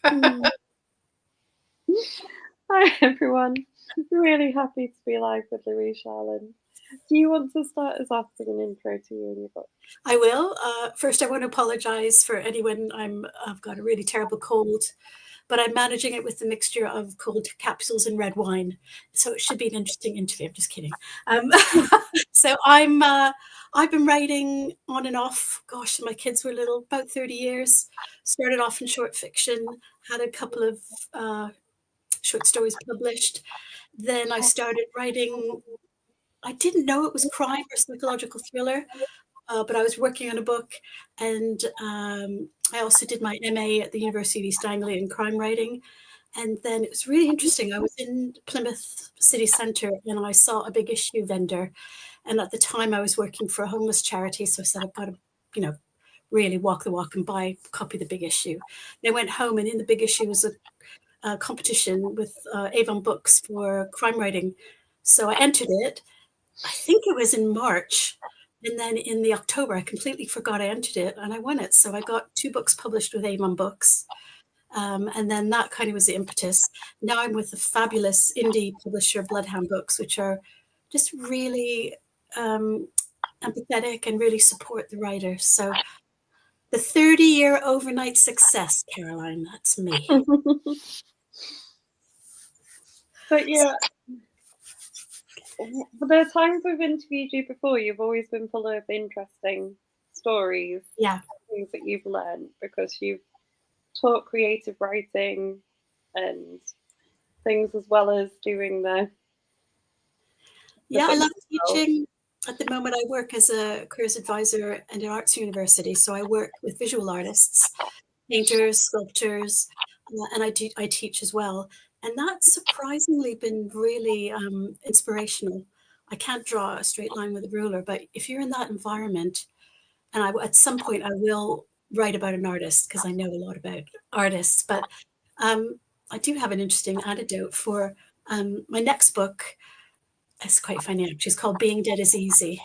Mm. Hi everyone. Really happy to be live with Louise Sharland. Do you want to start us off with an intro to you and your book? I will. First, I want to apologize for anyone. I've got a really terrible cold, but I'm managing it with the mixture of cold capsules and red wine. So it should be an interesting interview. I'm just kidding. Um, so I've been writing on and off. Gosh, my kids were little, about 30 years. Started off in short fiction, had a couple of short stories published. Then I started writing. I didn't know it was crime or psychological thriller. But I was working on a book, and I also did my MA at the University of East Anglia in crime writing. And then it was really interesting. I was in Plymouth city centre and I saw a big issue vendor. And at the time, I was working for a homeless charity, so I said, I've got to, really walk the walk and buy copy the big issue. And I went home, and in the big issue was a competition with Avon Books for crime writing. So I entered it. I think it was in March. And then in the October, I completely forgot I entered it and I won it. So I got 2 books published with Avon Books. And then that kind of was the impetus. Now I'm with the fabulous indie publisher Bloodhound Books, which are just really empathetic and really support the writers. So the 30-year overnight success, Caroline, that's me. But yeah, for the times we've interviewed you before, you've always been full of interesting stories, Yeah. things that you've learned because you've taught creative writing and things as well as doing the Yeah, I book love itself. teaching. At the moment, I work as a careers advisor at an arts university. So I work with visual artists, painters, sculptors, and I teach as well. And that's surprisingly been really inspirational. I can't draw a straight line with a ruler, but if you're in that environment, and at some point I will write about an artist because I know a lot about artists, but I do have an interesting anecdote for my next book. It's quite funny actually. It's called Being Dead is Easy.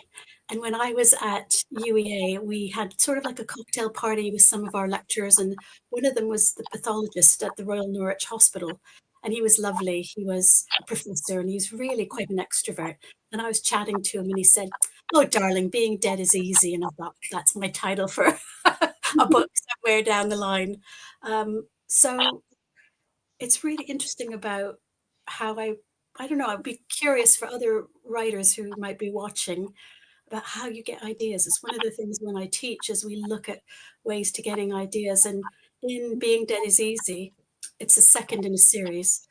And when I was at UEA, we had sort of like a cocktail party with some of our lecturers, and one of them was the pathologist at the Royal Norwich Hospital. And he was lovely. He was a professor and he's really quite an extrovert. And I was chatting to him and he said, "Oh, darling, being dead is easy." And I thought, that's my title for a book somewhere down the line. So it's really interesting about how I don't know, I'd be curious for other writers who might be watching about how you get ideas. It's one of the things when I teach is we look at ways to getting ideas. And in Being Dead is Easy, it's the second in a series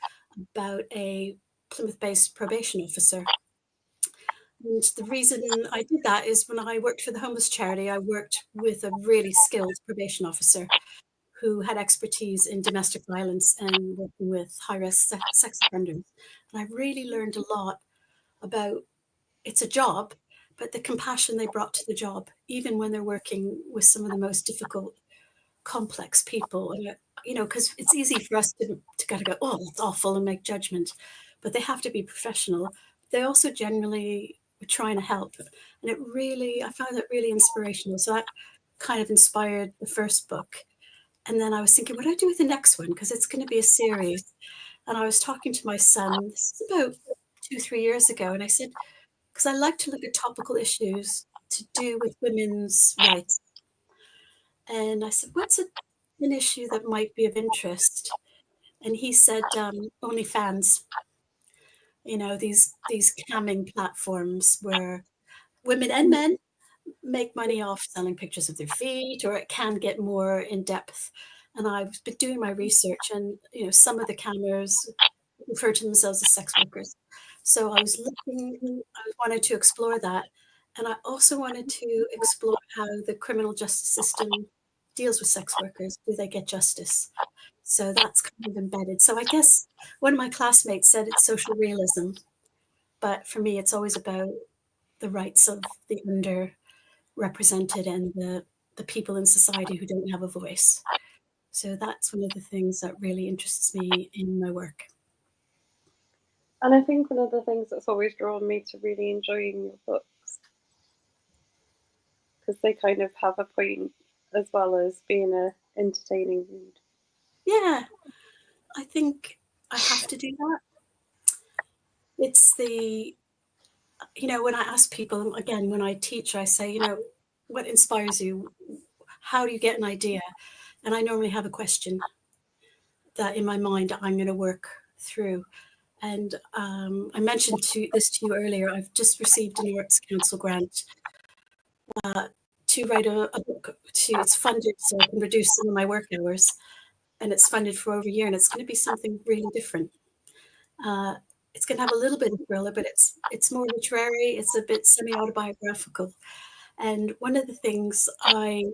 about a Plymouth-based probation officer. And the reason I did that is when I worked for the homeless charity, I worked with a really skilled probation officer who had expertise in domestic violence and working with high-risk sex offenders. And I really learned a lot about it's a job, but the compassion they brought to the job, even when they're working with some of the most difficult, complex people. And, because it's easy for us to kind of go, oh, that's awful and make judgment, but they have to be professional. They also generally were trying to help. And I found it really inspirational. So that kind of inspired the first book. And then I was thinking, what do I do with the next one? Because it's going to be a series. And I was talking to my son, this is about 2, 3 years ago, and I said, because I like to look at topical issues to do with women's rights. And I said, what's an issue that might be of interest? And he said, OnlyFans, these camming platforms where women and men make money off selling pictures of their feet, or it can get more in depth. And I've been doing my research, and some of the cameras refer to themselves as sex workers. So I wanted to explore that. And I also wanted to explore how the criminal justice system deals with sex workers. Do they get justice? So that's kind of embedded. So I guess one of my classmates said it's social realism, but for me, it's always about the rights of the underrepresented and the people in society who don't have a voice. So that's one of the things that really interests me in my work. And I think one of the things that's always drawn me to really enjoying your books, because they kind of have a point as well as being a entertaining read. Yeah, I think I have to do that. It's the, when I ask people, again, when I teach, I say, what inspires you? How do you get an idea? And I normally have a question that in my mind I'm going to work through. And I mentioned this to you earlier. I've just received an Arts Council grant to write a book. It's funded so I can reduce some of my work hours, and it's funded for over a year. And it's going to be something really different. It's going to have a little bit of thriller, but it's more literary. It's a bit semi-autobiographical. And one of the things I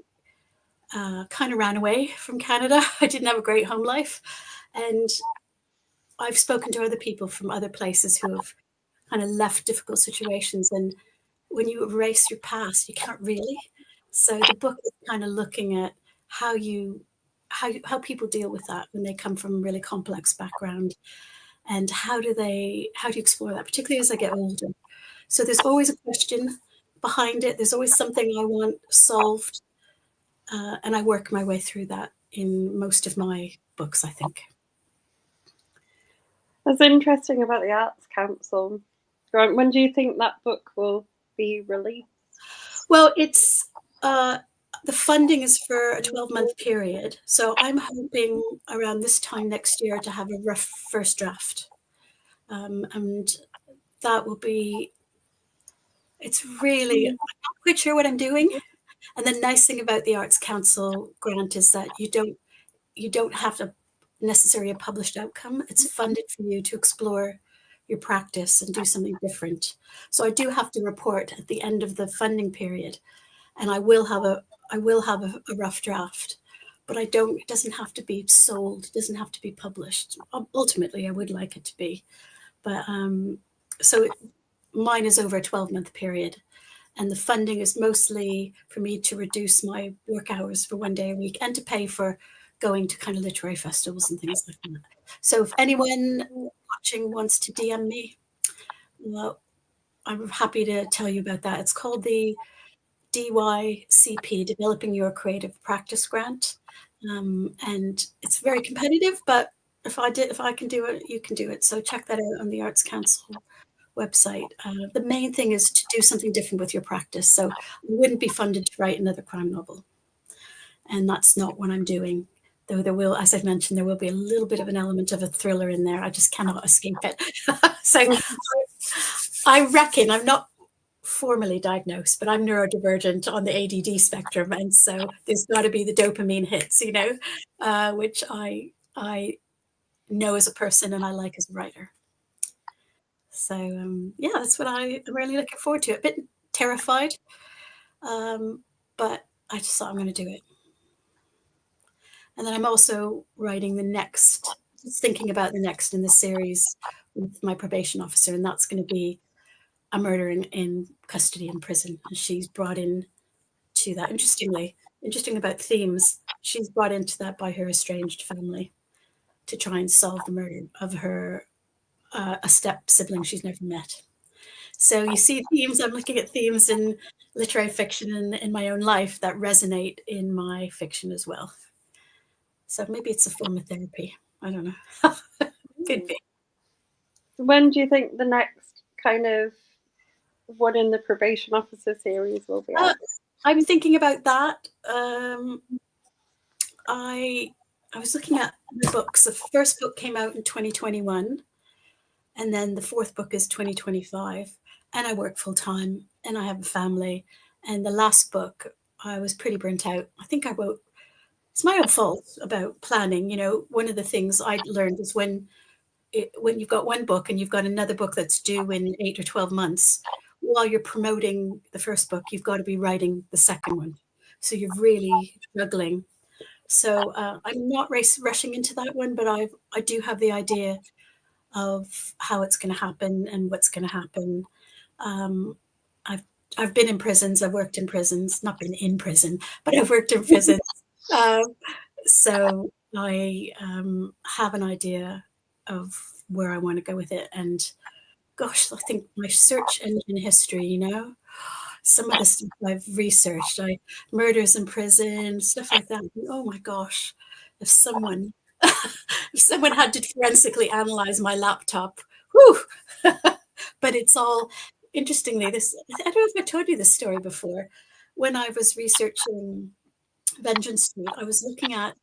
kind of ran away from Canada. I didn't have a great home life, and I've spoken to other people from other places who have kind of left difficult situations. And when you erase your past, you can't really. So the book is kind of looking at how people deal with that when they come from a really complex background, and how do you explore that, particularly as I get older. So there's always a question behind it. There's always something I want solved, and I work my way through that in most of my books, I think. That's interesting about the Arts Council. When do you think that book will be released? Well, it's the funding is for a 12-month period. So I'm hoping around this time next year to have a rough first draft. And that will be, it's really, I'm not quite sure what I'm doing. And the nice thing about the Arts Council grant is that you don't have to necessarily a published outcome. It's funded for you to explore your practice and do something different. So I do have to report at the end of the funding period, and I will have a rough draft, but it doesn't have to be sold. It doesn't have to be published. Ultimately, I would like it to be, but mine is over a 12-month period. And the funding is mostly for me to reduce my work hours for 1 day a week and to pay for going to kind of literary festivals and things like that. So if anyone watching wants to DM me, well, I'm happy to tell you about that. It's called the DYCP, Developing Your Creative Practice Grant. And it's very competitive, but if I can do it, you can do it. So check that out on the Arts Council website. The main thing is to do something different with your practice. So I wouldn't be funded to write another crime novel. And that's not what I'm doing. Though there will, as I've mentioned, there will be a little bit of an element of a thriller in there. I just cannot escape it. So I reckon, I'm not formally diagnosed, but I'm neurodivergent on the ADD spectrum. And so there's got to be the dopamine hits, which I know as a person and I like as a writer. So yeah, that's what I'm really looking forward to. A bit terrified, but I just thought I'm going to do it. And then I'm also writing thinking about the next in the series with my probation officer, and that's going to be a murder in custody in prison. And she's brought in to that. Interesting about themes, she's brought into that by her estranged family to try and solve the murder of her a step sibling she's never met. So you see themes, I'm looking at themes in literary fiction and in my own life that resonate in my fiction as well. So maybe it's a form of therapy. I don't know. Could be. When do you think the next kind of one in the probation officer series will be out? I'm thinking about that. I was looking at the books. The first book came out in 2021, and then the fourth book is 2025. And I work full time, and I have a family. And the last book, I was pretty burnt out. I think I wrote. It's my own fault about planning. One of the things I learned is when you've got one book and you've got another book that's due in 8 or 12 months, while you're promoting the first book, you've got to be writing the second one. So you're really struggling. So I'm not rushing into that one, but I do have the idea of how it's going to happen and what's going to happen. I've been in prisons. I've worked in prisons, not been in prison, but I've worked in prisons. So I have an idea of where I want to go with it. And gosh, I think my search engine history, some of the stuff I've researched, murders in prison, stuff like that. Oh my gosh, if Someone had to forensically analyze my laptop. Whew. But it's all, interestingly, this, I don't know if I told you this story before. When I was researching Vengeance Street, I was looking at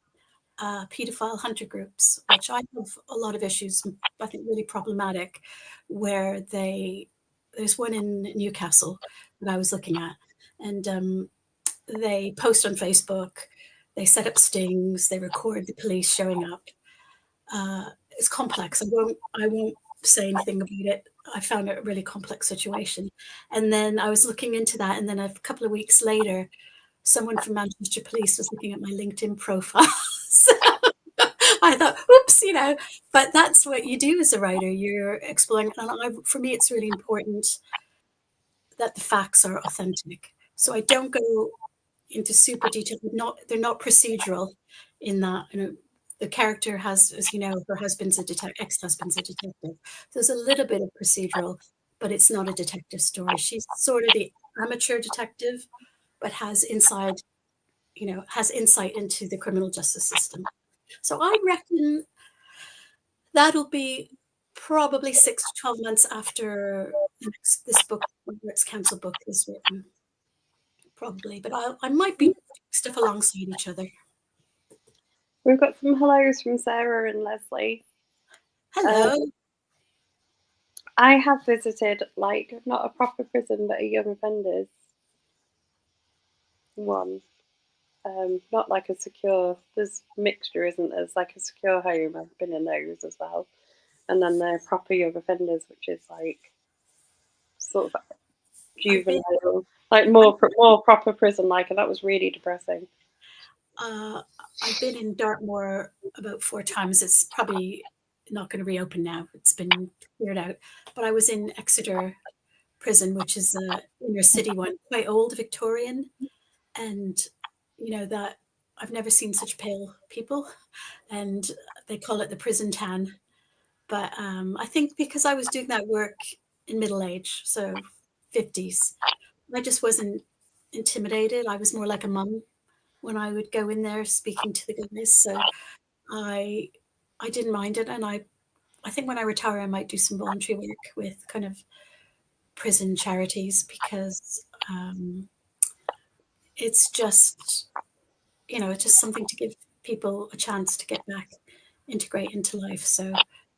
pedophile hunter groups, which I have a lot of issues, I think really problematic, where there's one in Newcastle that I was looking at, and they post on Facebook, they set up stings, they record the police showing up. It's complex. I won't say anything about it. I found it a really complex situation. And then I was looking into that, and then a couple of weeks later, someone from Manchester Police was looking at my LinkedIn profile. So I thought, oops, but that's what you do as a writer. You're exploring, and for me, it's really important that the facts are authentic. So I don't go into super detail. They're not procedural in that, the character has, as you know, her husband's ex-husband's a detective. So there's a little bit of procedural, but it's not a detective story. She's sort of the amateur detective, but has insight into the criminal justice system. So I reckon that'll be probably 6 to 12 months after this book, Robert's Council book, is written. Probably, but I might be stuff alongside each other. We've got some hellos from Sarah and Leslie. Hello. I have visited, not a proper prison, but a young offenders one. Not like a secure, there's mixture, isn't there? There's like a secure home, I've been in those as well. And then they're proper young offenders, which is sort of juvenile, more proper prison, and that was really depressing. I've been in Dartmoor about 4 times. It's probably not going to reopen now. It's been cleared out. But I was in Exeter Prison, which is a inner city one, quite old, Victorian. And, that I've never seen such pale people. And they call it the prison tan. But I think because I was doing that work in middle age, so 50s, I just wasn't intimidated. I was more like a mum when I would go in there speaking to the guys. So I didn't mind it. And I think when I retire, I might do some voluntary work with kind of prison charities, because it's just, it's just something to give people a chance to get back, integrate into life. So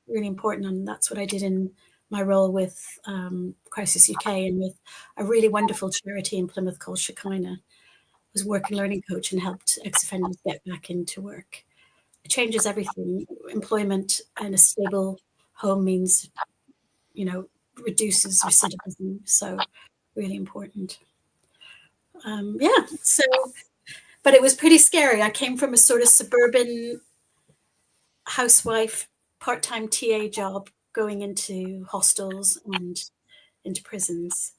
really important. And that's what I did in my role with Crisis UK and with a really wonderful charity in Plymouth called Shekinah. Was work and learning coach and helped ex-offenders get back into work. It changes everything. Employment and a stable home means, reduces recidivism. So really important. So, but it was pretty scary. I came from a sort of suburban housewife, part-time TA job, going into hostels and into prisons.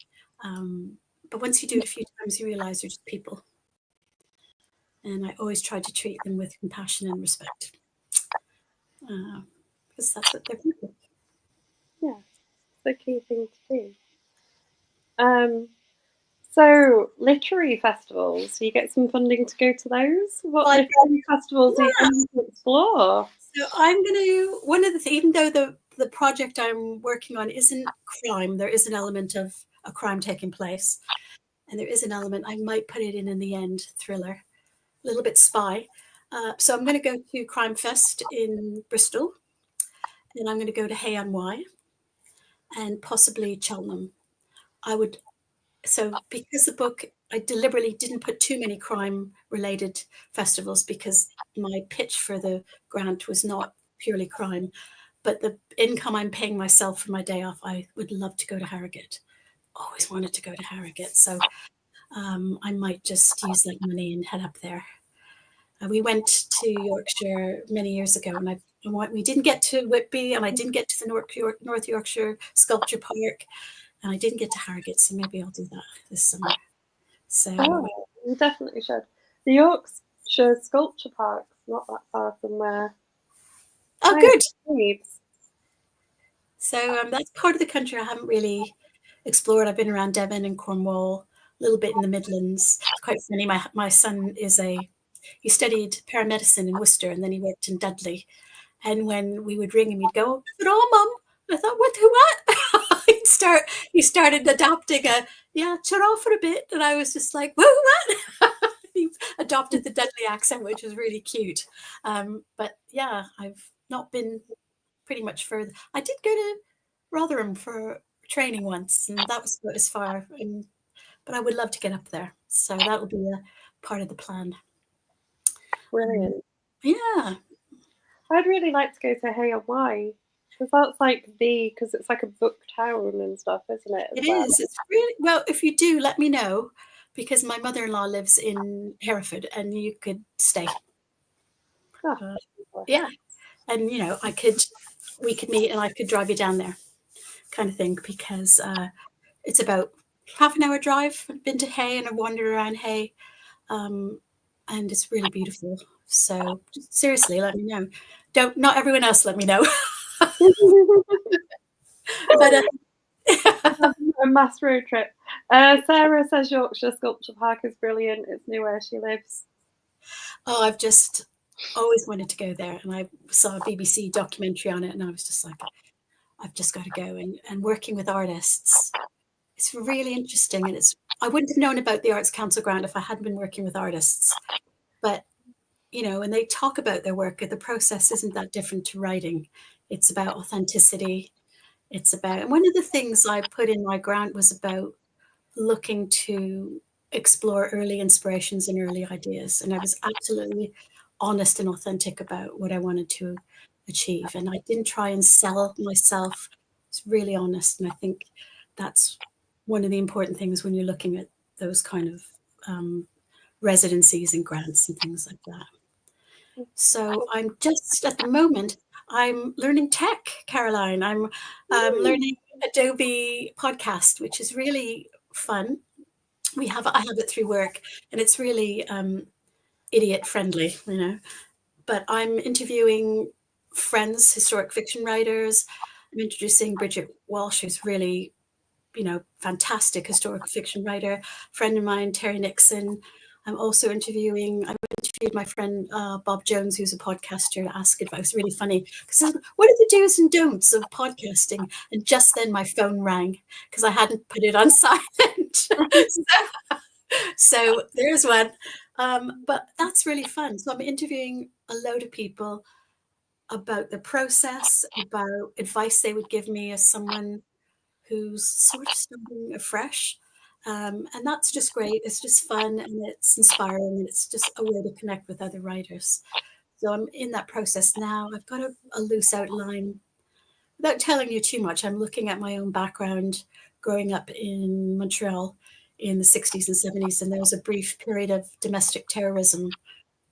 But once you do it a few times, you realize you're just people. And I always try to treat them with compassion and respect, because that's what they're people. Yeah, it's the key thing to do. So literary festivals, you get some funding to go to those? What literary festivals are you going to explore? So I'm going to, one of the, even though the project I'm working on isn't crime, there is an element of a crime taking place. And there is an element, I might put it in the end, thriller, a little bit spy. So I'm going to go to Crime Fest in Bristol, and I'm going to go to Hay on Wye, and possibly Cheltenham. So because the book, I deliberately didn't put too many crime-related festivals, because my pitch for the grant was not purely crime, but the income I'm paying myself for my day off, I would love to go to Harrogate. Always wanted to go to Harrogate. So I might just use that money and head up there. We went to Yorkshire many years ago, and we didn't get to Whitby, and I didn't get to the North Yorkshire Sculpture Park, and I didn't get to Harrogate, so maybe I'll do that this summer. So you definitely should. The Yorkshire Sculpture Park's not that far from where. Oh, good. So that's part of the country I haven't really explored. I've been around Devon and Cornwall, a little bit in the Midlands. It's quite funny. My son he studied paramedicine in Worcester, and then he worked in Dudley. And when we would ring him, he'd go, "Is it on, Mum?" I thought, what? He started adopting yeah, shut off for a bit. And I was just like, whoa, what? He adopted the Dudley accent, which was really cute. But yeah, I've not been pretty much further. I did go to Rotherham for training once, and that was about as far. But I would love to get up there. So that will be a part of the plan. Brilliant. Yeah. I'd really like to go to Hay on Wye because that's like because it's like a book town and stuff, isn't it? As It well. is. It's really well. If you do, let me know, because my mother-in-law lives in Hereford, and you could stay. Oh, Yeah, and we could meet, and I could drive you down there, kind of thing, because it's about half an hour drive. I've been to Hay and I've wandered around Hay, and it's really beautiful. So seriously, let me know. Not everyone else let me know, but a mass road trip. Sarah says Yorkshire Sculpture Park is brilliant. It's near where she lives. oh, I've just always wanted to go there, and I saw a BBC documentary on it, and I was just like, I've just got to go. And working with artists, it's really interesting, and I wouldn't have known about the Arts Council grant if I hadn't been working with artists. But when they talk about their work, the process isn't that different to writing. It's about authenticity. And one of the things I put in my grant was about looking to explore early inspirations and early ideas. And I was absolutely honest and authentic about what I wanted to achieve. And I didn't try and sell myself. It's really honest. And I think that's one of the important things when you're looking at those kind of residencies and grants and things like that. So I'm just at the moment, I'm learning tech, Caroline. I'm learning Adobe Podcast, which is really fun. I have it through work, and it's really idiot friendly, But I'm interviewing friends, historic fiction writers. I'm introducing Bridget Walsh, who's really, fantastic historical fiction writer. Friend of mine, Terry Nixon. I interviewed my friend Bob Jones, who's a podcaster, to ask advice. Really funny, because what are the do's and don'ts of podcasting? And just then my phone rang because I hadn't put it on silent. So there's one. But that's really fun. So I'm interviewing a load of people about the process, about advice they would give me as someone who's sort of starting afresh. And that's just great. It's just fun, and it's inspiring, and it's just a way to connect with other writers. So I'm in that process now. I've got a loose outline. Without telling you too much, I'm looking at my own background growing up in Montreal in the 60s and 70s, and there was a brief period of domestic terrorism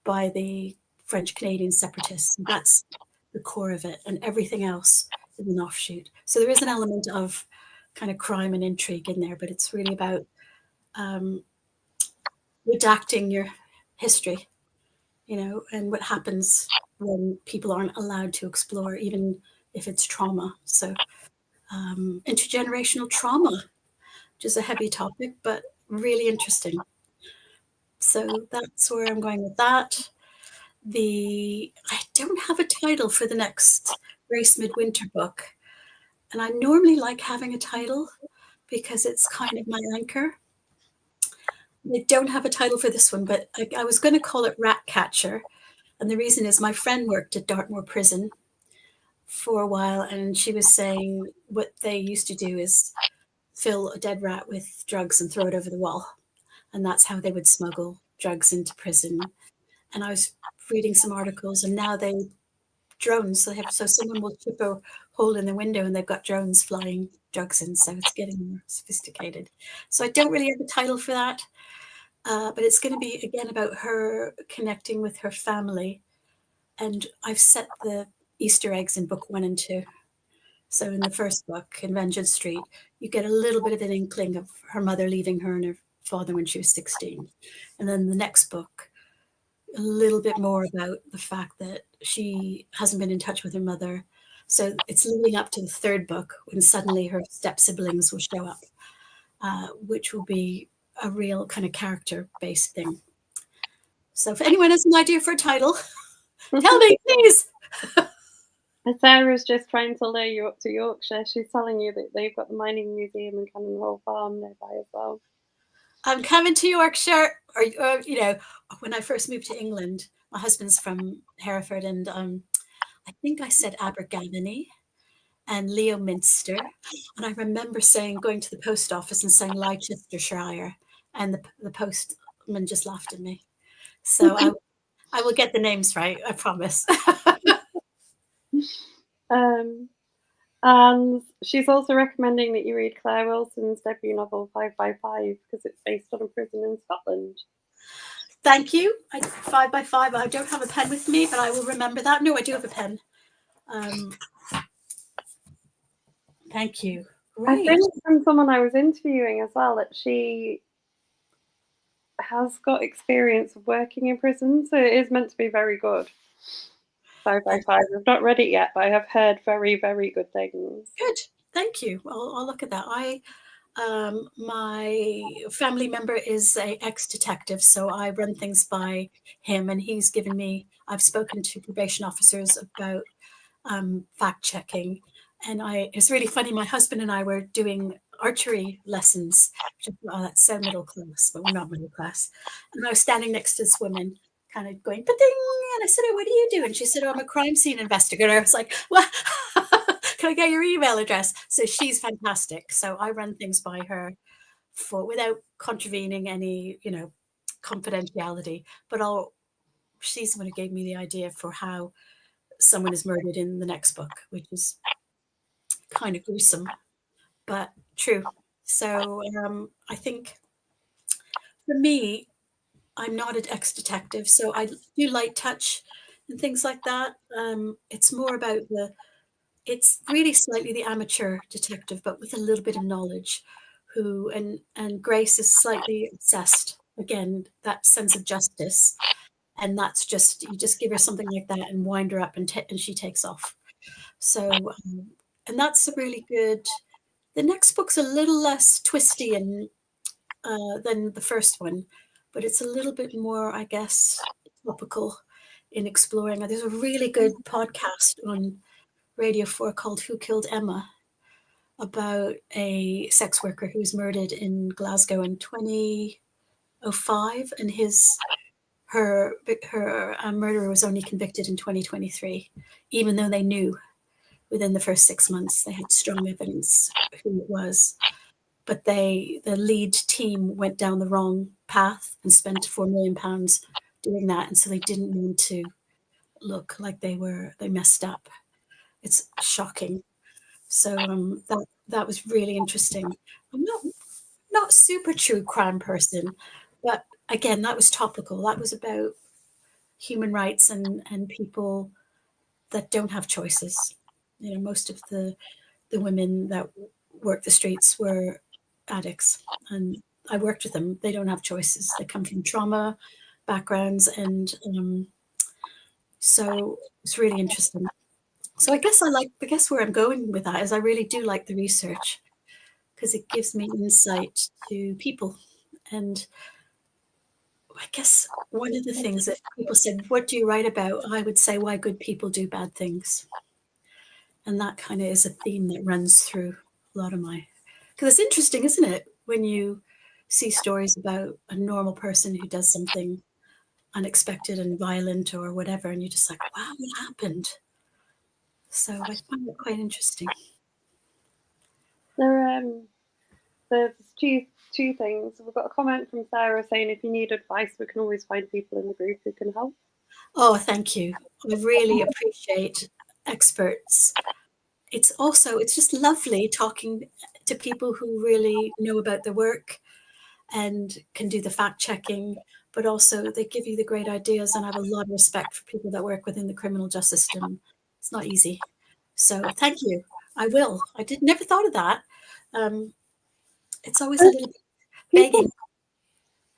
by the French Canadian separatists. And that's the core of it, and everything else is an offshoot. So there is an element of kind of crime and intrigue in there, but it's really about redacting your history, and what happens when people aren't allowed to explore, even if it's trauma. So intergenerational trauma, which is a heavy topic, but really interesting. So that's where I'm going with that. I don't have a title for the next Grace Midwinter book. And I normally like having a title because it's kind of my anchor. I don't have a title for this one, but I was going to call it Ratcatcher. And the reason is my friend worked at Dartmoor Prison for a while, and she was saying what they used to do is fill a dead rat with drugs and throw it over the wall. And that's how they would smuggle drugs into prison. And I was reading some articles, and now drones. So someone will chip a hole in the window, and they've got drones flying drugs in. So it's getting more sophisticated. So I don't really have a title for that, but it's going to be again about her connecting with her family. And I've set the Easter eggs in book 1 and 2. So in the first book, in Vengeance Street, you get a little bit of an inkling of her mother leaving her and her father when she was 16. And then the next book, a little bit more about the fact that she hasn't been in touch with her mother. So it's leading up to the third book when suddenly her step siblings will show up, which will be a real kind of character-based thing. So if anyone has an idea for a title, tell me, please. Sarah's just trying to lure you up to Yorkshire. She's telling you that they've got the mining museum and Cannon Hall Farm nearby as well. I'm coming to Yorkshire. Or when I first moved to England, my husband's from Hereford, and I think I said Abergavenny and Leominster. And I remember going to the post office and saying Leicestershire, and the postman just laughed at me. So I will get the names right, I promise. And she's also recommending that you read Claire Wilson's debut novel 5x5 because it's based on a prison in Scotland. Thank you. 5x5. I don't have a pen with me, but I will remember that. No, I do have a pen. Thank you. Great. I think from someone I was interviewing as well that she has got experience of working in prison, so it is meant to be very good. 5x5. I've not read it yet, but I have heard very, very good things. Good. Thank you. I'll look at that. My family member is an ex-detective, so I run things by him, and he's given me. I've spoken to probation officers about fact checking, and it's really funny. My husband and I were doing archery lessons. That's so middle class, but we're not middle class. And I was standing next to this woman, kind of going, "Ba-ding!" And I said, "Oh, what do you do?" And she said, "Oh, I'm a crime scene investigator." I was like, "What?" Can I get your email address? So she's fantastic. So I run things by her without contravening any, confidentiality. But she's the one who gave me the idea for how someone is murdered in the next book, which is kind of gruesome, but true. So I think for me, I'm not an ex-detective, so I do light touch and things like that. It's more about it's really slightly the amateur detective, but with a little bit of knowledge. And Grace is slightly obsessed. Again, that sense of justice, and that's just you just give her something like that and wind her up, and she takes off. So, and that's a really good. The next book's a little less twisty and than the first one, but it's a little bit more, I guess, topical in exploring. There's a really good podcast on Radio 4 called Who Killed Emma, about a sex worker who was murdered in Glasgow in 2005, and her murderer was only convicted in 2023, even though they knew within the first 6 months they had strong evidence who it was. But the lead team went down the wrong path and spent £4 million doing that, and so they didn't want to look like they messed up. It's shocking. So that was really interesting. I'm not super true crime person, but again, that was topical. That was about human rights and people that don't have choices. Most of the women that work the streets were addicts, and I worked with them. They don't have choices. They come from trauma backgrounds, and so it's really interesting. So I guess where I'm going with that is I really do like the research because it gives me insight to people. And I guess one of the things that people said, "What do you write about?" I would say, "Why good people do bad things." And that kind of is a theme that runs through a lot of because it's interesting, isn't it? When you see stories about a normal person who does something unexpected and violent or whatever, and you're just like, wow, what happened? So I find it quite interesting. There's two things. We've got a comment from Sarah saying if you need advice, we can always find people in the group who can help. Oh, thank you. I really appreciate experts. It's just lovely talking to people who really know about their work and can do the fact checking, but also they give you the great ideas. And I have a lot of respect for people that work within the criminal justice system. It's not easy. So thank you. I will. Never thought of that. It's always a little bit begging.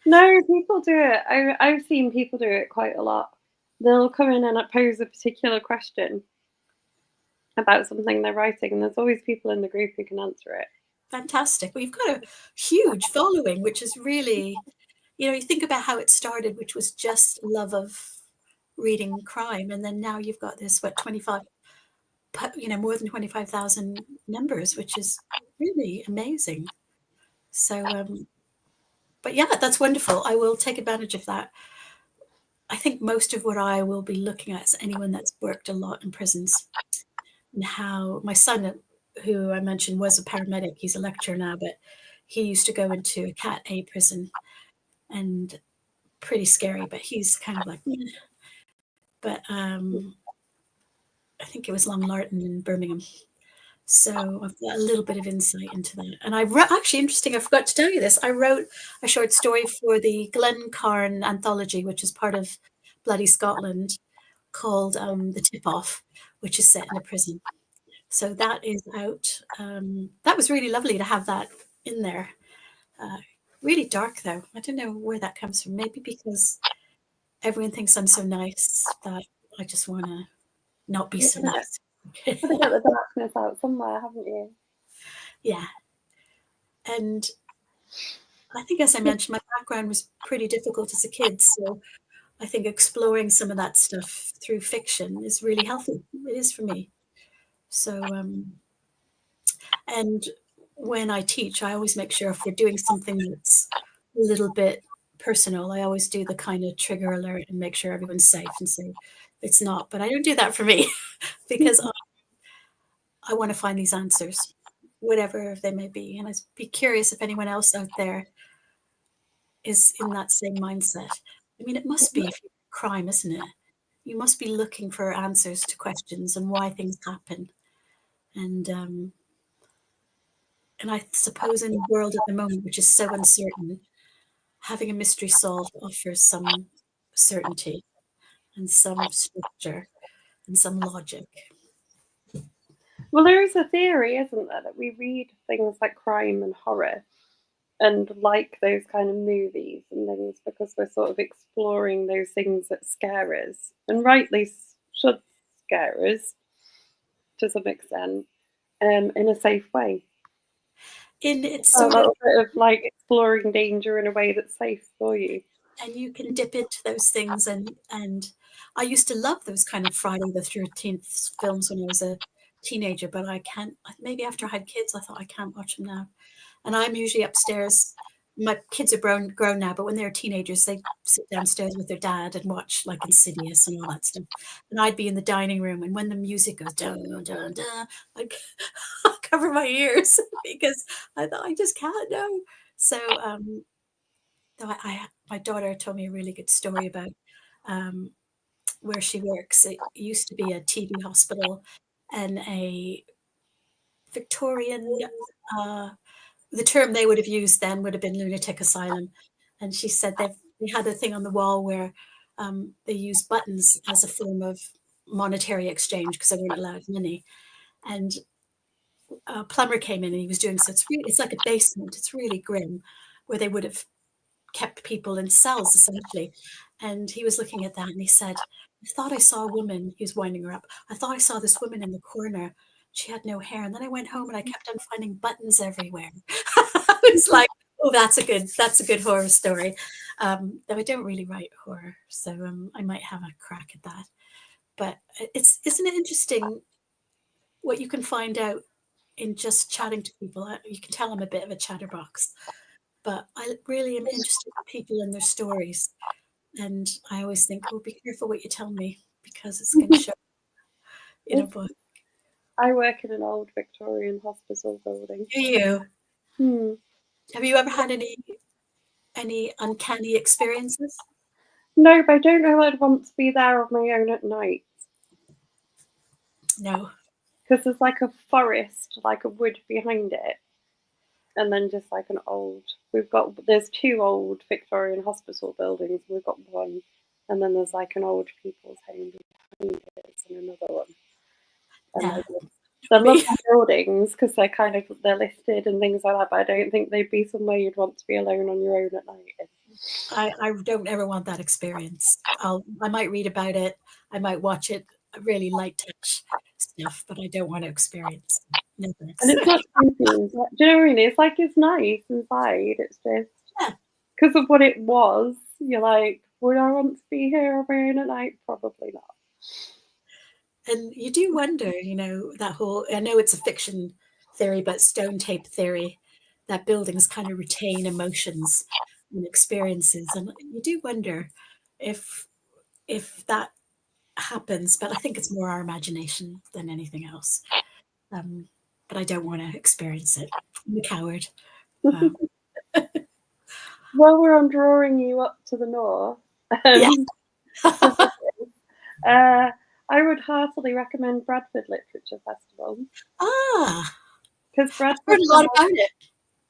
No, people do it. I've seen people do it quite a lot. They'll come in and pose a particular question about something they're writing, and there's always people in the group who can answer it. Fantastic. Well, you've got a huge following, which is really, you think about how it started, which was just love of reading crime, and then now you've got this 25 more than 25,000 members, which is really amazing. So, but yeah, that's wonderful. I will take advantage of that. I think most of what I will be looking at is anyone that's worked a lot in prisons, and how my son, who I mentioned was a paramedic, he's a lecturer now, but he used to go into a Cat A prison, and pretty scary, but he's kind of like, meh. But I think it was Long Lartin in Birmingham. So I've got a little bit of insight into that. And I wrote, actually interesting, I forgot to tell you this. I wrote a short story for the Glencairn anthology, which is part of Bloody Scotland, called The Tip Off, which is set in a prison. So that is out. That was really lovely to have that in there. Really dark, though. I don't know where that comes from. Maybe because everyone thinks I'm so nice that I just want to not be so nice. You've got to get the darkness out somewhere, haven't you? Yeah. And I think, as I mentioned, my background was pretty difficult as a kid. So I think exploring some of that stuff through fiction is really healthy. It is for me. So, and when I teach, I always make sure if we're doing something that's a little bit personal, I always do the kind of trigger alert and make sure everyone's safe and say it's not. But I don't do that for me because I want to find these answers, whatever they may be. And I'd be curious if anyone else out there is in that same mindset. I mean, it must be crime, isn't it? You must be looking for answers to questions and why things happen. And I suppose in the world at the moment, which is so uncertain, having a mystery solved offers some certainty and some structure and some logic. Well, there is a theory, isn't there, that we read things like crime and horror and like those kind of movies and things because we're sort of exploring those things that scare us, and rightly should scare us to some extent, in a safe way. It's A sort of, little bit of like exploring danger in a way that's safe for you. and you can dip into those things, and I used to love those kind of Friday the 13th films when I was a teenager, but I can't. Maybe after I had kids, I thought I can't watch them now. And I'm usually upstairs. My kids are grown now, but when they're teenagers, they sit downstairs with their dad and watch like Insidious and all that stuff. And I'd be in the dining room, and when the music goes dun dun dun, I'd cover my ears because I thought I just can't know. So my daughter told me a really good story about um, where she works. It used to be a TB hospital and a Victorian. Uh, the term they would have used then would have been lunatic asylum. And she said they had a thing on the wall where they used buttons as a form of monetary exchange because they weren't allowed money. And a plumber came in and he was doing so. It's like a basement. It's really grim, where they would have kept people in cells essentially. And he was looking at that and he said, I thought I saw a woman. He was winding her up. I thought I saw this woman in the corner. She had no hair. And then I went home and I kept on finding buttons everywhere. I was like, oh, that's a good horror story. Though I don't really write horror, so I might have a crack at that. But isn't it interesting what you can find out in just chatting to people? You can tell I'm a bit of a chatterbox, but I really am interested in people and their stories. And I always think, oh, be careful what you tell me because it's going to show in a book. I work in an old Victorian hospital building. Do you? Hmm. Have you ever had any uncanny experiences? No, but I don't know I'd want to be there on my own at night. No. Because there's like a forest, like a wood behind it, and then just like an old. There's two old Victorian hospital buildings. We've got one, and then there's like an old people's home behind it, and another one. And they're lovely buildings because they're listed and things like that. But I don't think they'd be somewhere you'd want to be alone on your own at night. I don't ever want that experience. I might read about it. I might watch it. I really light touch stuff, but I don't want to experience it. No, and it's not creepy. Do you know what I mean? It's like it's nice inside. It's just because of what it was. You're like, would I want to be here on my own at night? Probably not. And you do wonder, that whole, I know it's a fiction theory, but stone tape theory, that buildings kind of retain emotions and experiences. And you do wonder if that happens, but I think it's more our imagination than anything else. Um, but I don't want to experience it. I'm a coward. Um, While we're on drawing you up to the north, yeah. um, to visit, uh, I would heartily recommend Bradford Literature Festival Ah, because I've heard Bradford, a lot about it.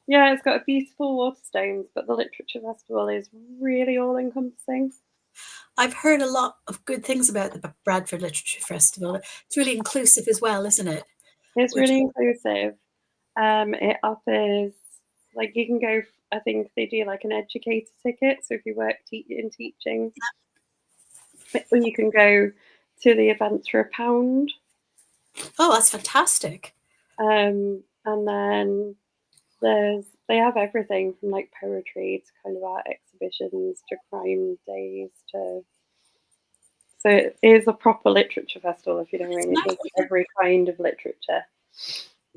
yeah, it's got a beautiful Waterstones, but the Literature Festival is really all encompassing. I've heard a lot of good things about the Bradford Literature Festival. It's really inclusive as well, isn't it? It's Which really inclusive. It offers, like, you can go, I think they do like an educator ticket. So if you work in teaching, you can go to the events for £1. oh, that's fantastic. And then they have everything from like poetry to kind of art exhibitions to crime days to, so it is a proper literature festival, if you know what I It's mean. It nice does every kind of literature.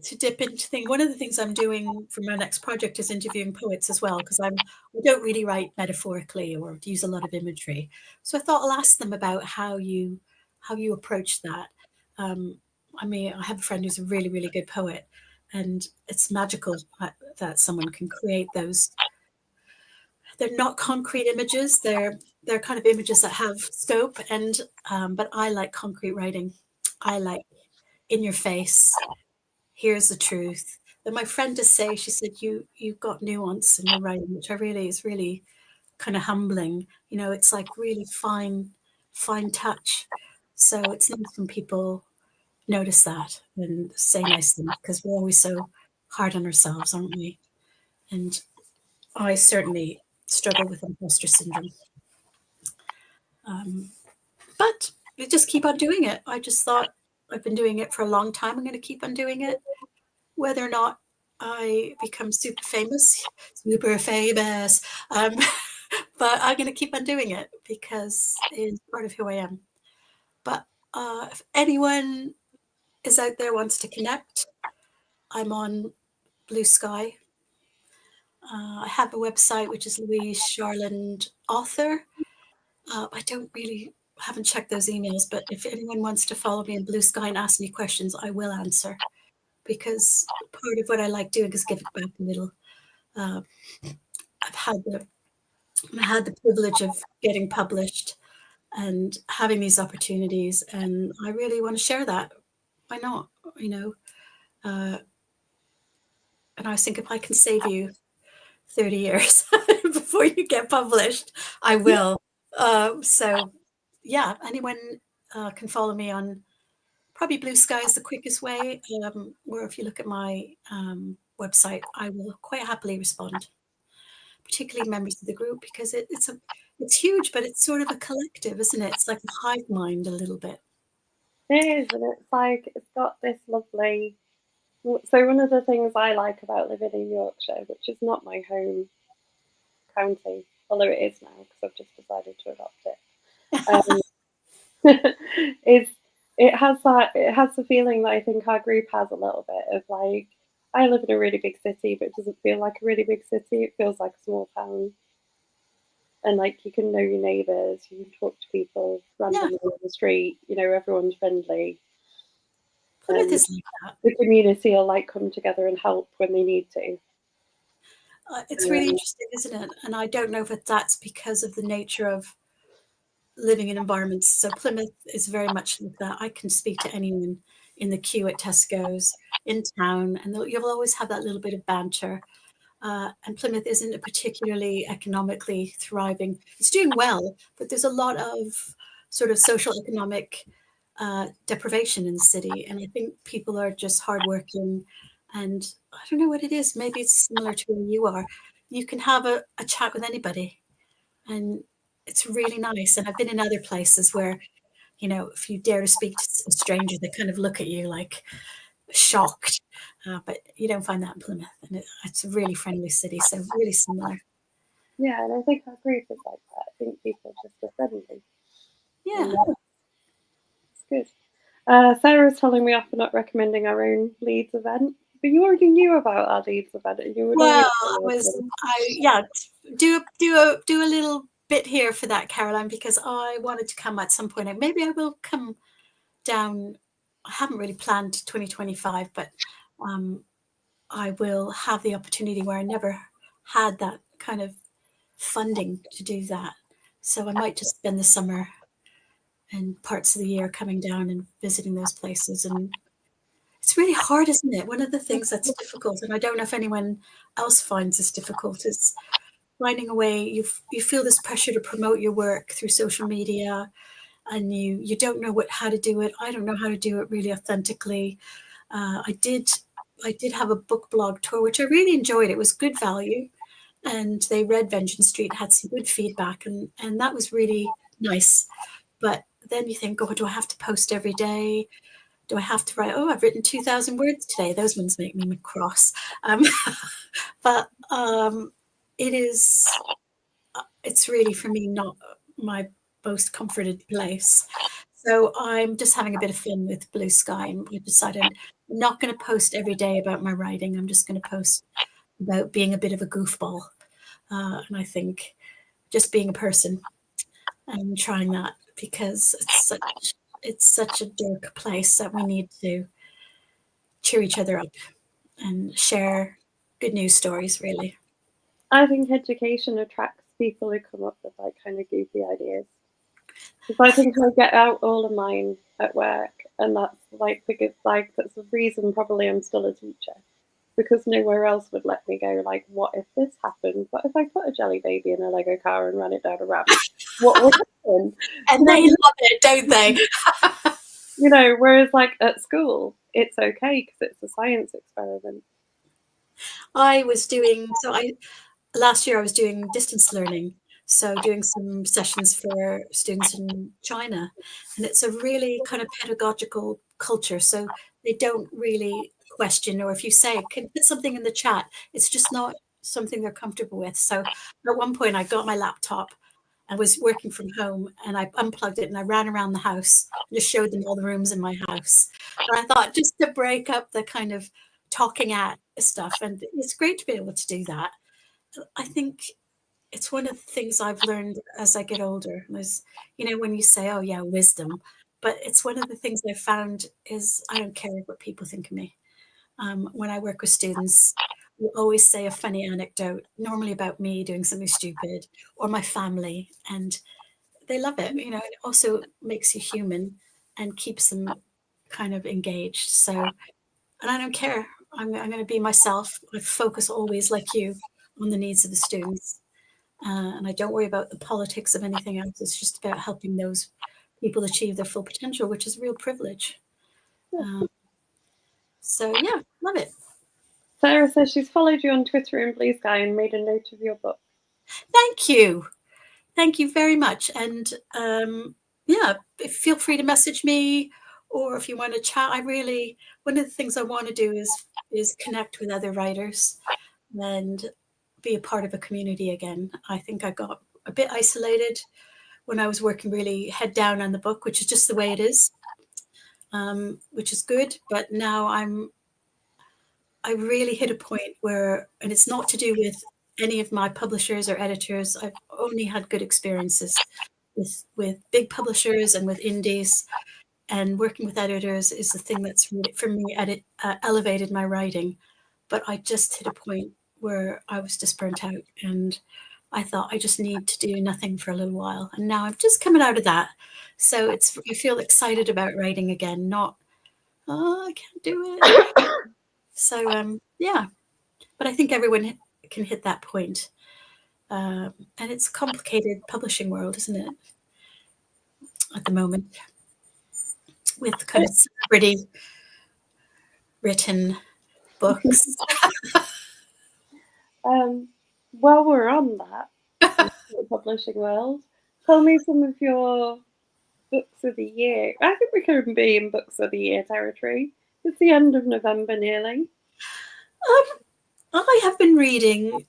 to dip into things. One of the things I'm doing for my next project is interviewing poets as well, because I don't really write metaphorically or use a lot of imagery. So I thought I'll ask them about how you approach that. Um, I mean, I have a friend who's a really, really good poet, and it's magical that someone can create those. They're not concrete images. They're kind of images that have scope, and but I like concrete writing. I like in your face. Here's the truth. Then my friend to say, she said, you've got nuance in your writing, which I really is really kind of humbling. It's like really fine touch. So it's nice when people notice that and say nice things, because we're always so hard on ourselves, aren't we? And I certainly struggle with imposter syndrome. Um, but we just keep on doing it. I just thought I've been doing it for a long time. I'm going to keep on doing it, whether or not I become super famous. But I'm going to keep on doing it because it's part of who I am. But if anyone is out there wants to connect, I'm on Blue Sky. I have a website which is Louise Sharland Author. I don't really haven't checked those emails, but if anyone wants to follow me in Blue Sky and ask me questions, I will answer, because part of what I like doing is giving back a little. Uh, I've had the privilege of getting published and having these opportunities, and I really want to share that. Why not? You know, uh, and I think if I can save you 30 years before you get published, I will. So, yeah, anyone can follow me on probably Blue Sky is the quickest way. Or if you look at my website, I will quite happily respond, particularly members of the group, because it's huge, but it's sort of a collective, isn't it? It's like a hive mind a little bit. It is, and it's like it's got this lovely. So one of the things I like about living in Yorkshire, which is not my home county, although it is now because I've just decided to adopt it, is it has the feeling that I think our group has a little bit of, like, I live in a really big city, but it doesn't feel like a really big city. It feels like a small town, and like you can know your neighbours, you can talk to people Yeah, randomly on the street. You know, everyone's friendly, Plymouth and is like that. the community will like come together and help when they need to. It's really Um, interesting, isn't it? And I don't know if that's because of the nature of living in environments. So Plymouth is very much like that. I can speak to anyone in the queue at Tesco's, in town, and you'll always have that little bit of banter. And Plymouth isn't a particularly economically thriving. It's doing well, but there's a lot of sort of social economic deprivation in the city. And I think people are just hardworking. And I don't know what it is. Maybe it's similar to where you are. You can have a chat with anybody, and it's really nice. And I've been in other places where, if you dare to speak to a stranger, they kind of look at you like shocked. But you don't find that in Plymouth, and it's a really friendly city, so really similar. yeah, and I think our group is like that. I think people just are friendly, Yeah. and it's good. Sarah's telling me off for not recommending our own Leeds event, but you already knew about our Leeds event, and you would always Well, say yeah, do a little bit here for that, Caroline, because I wanted to come at some point. And maybe I will come down. I haven't really planned 2025, but I will have the opportunity where I never had that kind of funding to do that. So I might just spend the summer and parts of the year coming down and visiting those places. And it's really hard, isn't it? One of the things that's difficult, and I don't know if anyone else finds this difficult, is finding a way. You feel this pressure to promote your work through social media, and you don't know how to do it. I don't know how to do it really authentically. I did have a book blog tour, which I really enjoyed. It was good value, and they read Vengeance Street, had some good feedback, and that was really nice. But then you think, oh, do I have to post every day? Do I have to write? Oh, I've written 2,000 words today. Those ones make me cross. Um, but it is. It's really for me not my most comforted place. So I'm just having a bit of fun with Blue Sky. And I decided I'm not going to post every day about my writing. I'm just going to post about being a bit of a goofball. And I think just being a person and trying that, because it's such a dark place that we need to cheer each other up and share good news stories, really. I think education attracts people who come up with like kind of goofy ideas. Because I think I get out all of mine at work, and that's like that's the reason probably I'm still a teacher, because nowhere else would let me go. Like, what if this happened? What if I put a jelly baby in a Lego car and ran it down a ramp? What would happen? And they love it, don't they? Whereas like at school, it's okay because it's a science experiment. I was doing so. I Last year I was doing distance learning, so doing some sessions for students in China, and it's a really kind of pedagogical culture. So they don't really question, or if you say, "Can put something in the chat," it's just not something they're comfortable with. So at one point, I got my laptop. I was working from home and I unplugged it and I ran around the house and just showed them all the rooms in my house. And I thought just to break up the kind of talking at stuff, and it's great to be able to do that. I think it's one of the things I've learned as I get older. There's, when you say, oh, yeah, wisdom, but it's one of the things I've found is I don't care what people think of me. When I work with students, we always say a funny anecdote, normally about me doing something stupid or my family, and they love it. It also makes you human and keeps them kind of engaged. So, and I don't care. I'm going to be myself. I focus always, like you, on the needs of the students. And I don't worry about the politics of anything else. It's just about helping those people achieve their full potential, which is a real privilege. Um, so, yeah, love it. Sarah says she's followed you on Twitter and Blue Sky and made a note of your book. Thank you. Thank you very much. And yeah, feel free to message me, or if you want to chat. One of the things I want to do is connect with other writers and be a part of a community again. I think I got a bit isolated when I was working really head down on the book, which is just the way it is, which is good. But now I really hit a point where, and it's not to do with any of my publishers or editors. I've only had good experiences with big publishers and with indies, and working with editors is the thing that's really, for me, elevated my writing. But I just hit a point where I was just burnt out, and I thought I just need to do nothing for a little while. And now I'm just coming out of that. So I feel excited about writing again, not, oh, I can't do it. So, yeah, but I think everyone can hit that point. And it's a complicated publishing world, isn't it, at the moment, with kind of celebrity written books. While we're on that, the publishing world, tell me some of your books of the year. I think we can be in books of the year territory. It's the end of November nearly. I have been reading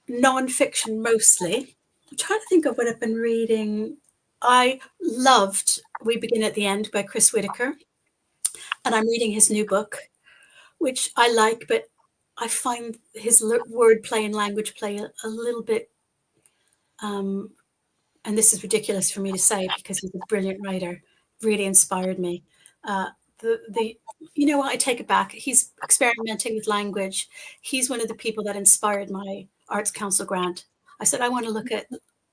non-fiction mostly. I'm trying to think of what I've been reading. I loved We Begin at the End by Chris Whitaker. and I'm reading his new book, which I like, but I find his wordplay and language play a little bit, and this is ridiculous for me to say because he's a brilliant writer, really inspired me. Uh, the you know what, I take it back. He's experimenting with language. He's one of the people that inspired my Arts Council grant. I said I want to look at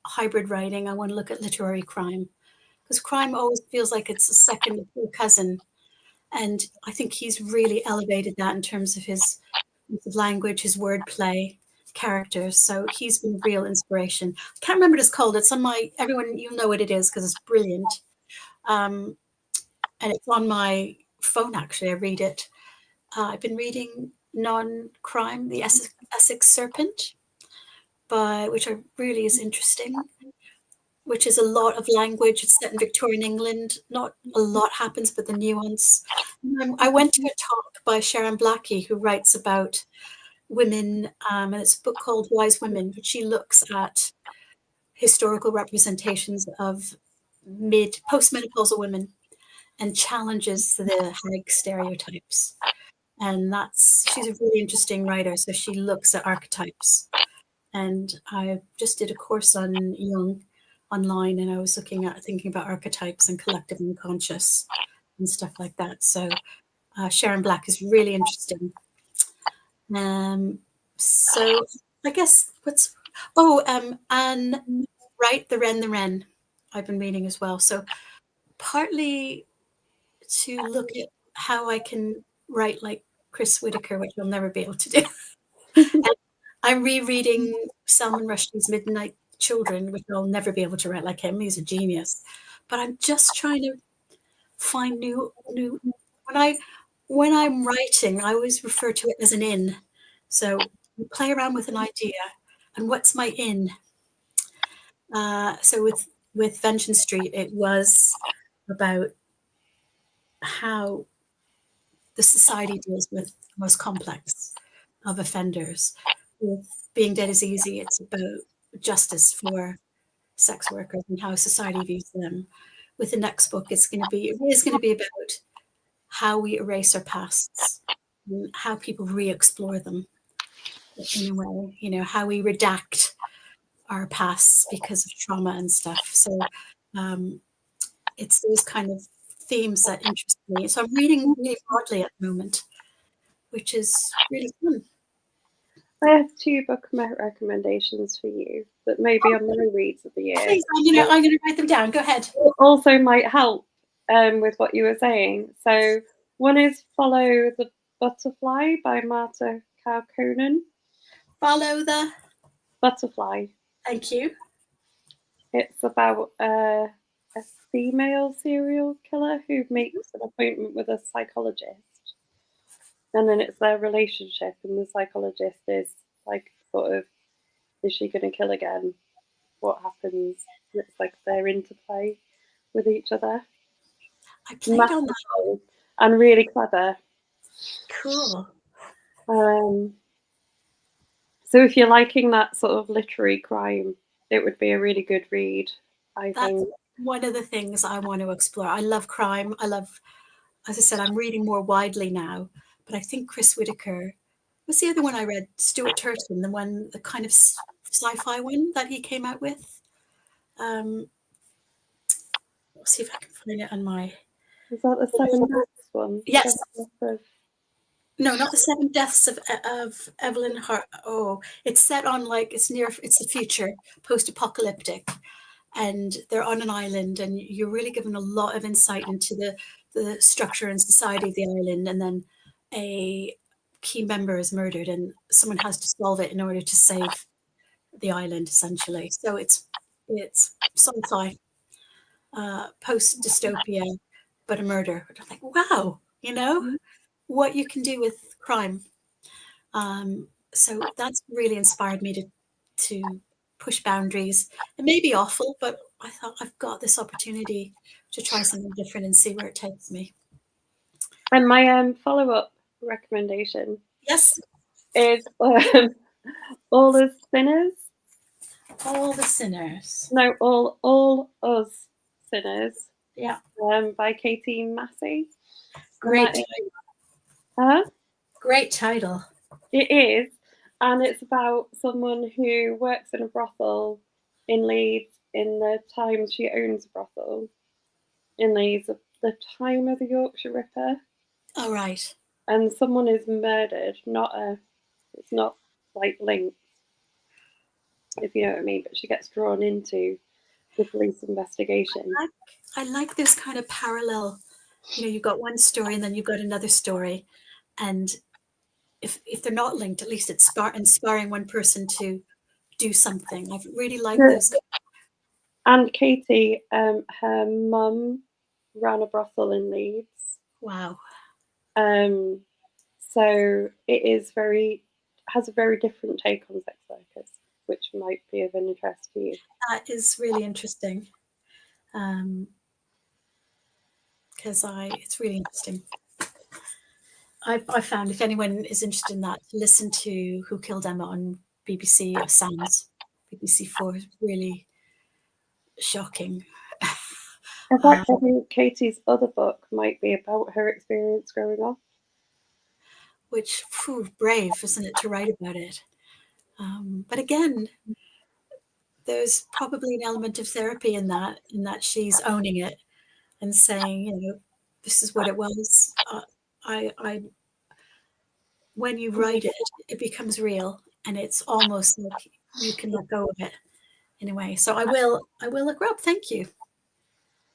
hybrid writing. I want to look at literary crime because crime always feels like it's a second cousin, and I think he's really elevated that in terms of his use of language, his wordplay, characters. So he's been a real inspiration. I can't remember what it's called. It's on my, everyone, you'll know what it is because it's brilliant. Um, and it's on my phone, actually. I read it. I've been reading Non-Crime, The Essex Serpent, which really is interesting, which is a lot of language. It's set in Victorian England. Not a lot happens, but the nuance. I went to a talk by Sharon Blackie, who writes about women, and it's a book called Wise Women, which she looks at historical representations of postmenopausal women and challenges the Hague stereotypes. And she's a really interesting writer. So she looks at archetypes. And I just did a course on Jung online, and I was thinking about archetypes and collective unconscious and stuff like that. So Sharon Black is really interesting. So I guess Anne Wright, The Wren. I've been reading as well. So partly to look at how I can write like Chris Whitaker, which I'll never be able to do. I'm rereading Salman Rushdie's Midnight Children, which I'll never be able to write like him. He's a genius. But I'm just trying to find new when I'm writing, I always refer to it as an in. So you play around with an idea, and what's my in? So with Vengeance Street, it was about how the society deals with the most complex of offenders. With Being Dead is Easy, it's about justice for sex workers and how society views them. With the next book, it is going to be about how we erase our pasts, and how people re-explore them in a way, how we redact our pasts because of trauma and stuff. So it's those kind of themes that interest me. So I'm reading really broadly at the moment, which is really fun. I have 2 book recommendations for you that may be on my reads of the year. Please, I'm gonna write them down. Go ahead. Also might help with what you were saying. So one is Follow the Butterfly by Marta Kaukonen. Follow the Butterfly. Thank you. It's about a female serial killer who makes an appointment with a psychologist. And then it's their relationship, and the psychologist is like, sort of, is she going to kill again? What happens? It's like their interplay with each other. I played on that. And really clever. Cool. So if you're liking that sort of literary crime, it would be a really good read, I think. One of the things I want to explore. I love crime. As I said, I'm reading more widely now, but I think Chris Whitaker was the other one I read, Stuart Turton, the kind of sci-fi one that he came out with. Let's see if I can find it on my... Is that the 7 Deaths one? Yes. No, not the 7 Deaths of Evelyn Hart. Oh, it's set on it's the future, post-apocalyptic. And they're on an island, and you're really given a lot of insight into the structure and society of the island. And then a key member is murdered, and someone has to solve it in order to save the island, essentially. So it's sci-fi, post-dystopia, but a murder. I'm like, wow, what you can do with crime. So that's really inspired me to push boundaries. It may be awful, but I thought I've got this opportunity to try something different and see where it takes me. And my follow-up recommendation, yes, is All the Sinners. All the Sinners. No, All Us Sinners. Yeah. By Katie Massey. and Great, huh? great title. It is, and it's about someone who works in a brothel in Leeds in the time she owns a brothel in Leeds, the time of the Yorkshire Ripper, All right. and someone is murdered. It's not like linked, if you know what I mean. But she gets drawn into the police investigation. I like this kind of parallel. You know, you've got one story and then you've got another story, and if they're not linked, at least it's inspiring one person to do something. I've really liked those. And Katie, her mum ran a brothel in Leeds. Wow. Um, so it is has a very different take on sex workers, which might be of an interest to you. That is really interesting. Because it's really interesting. I found if anyone is interested in that, listen to Who Killed Emma on BBC Sounds, BBC4 is really shocking. In fact, I think Katie's other book might be about her experience growing up. Which, brave, isn't it, to write about it? But again, there's probably an element of therapy in that she's owning it and saying, you know, this is what it was. I when you write it, it becomes real, and it's almost like you can let go of it in a way. So I will look her up. Thank you.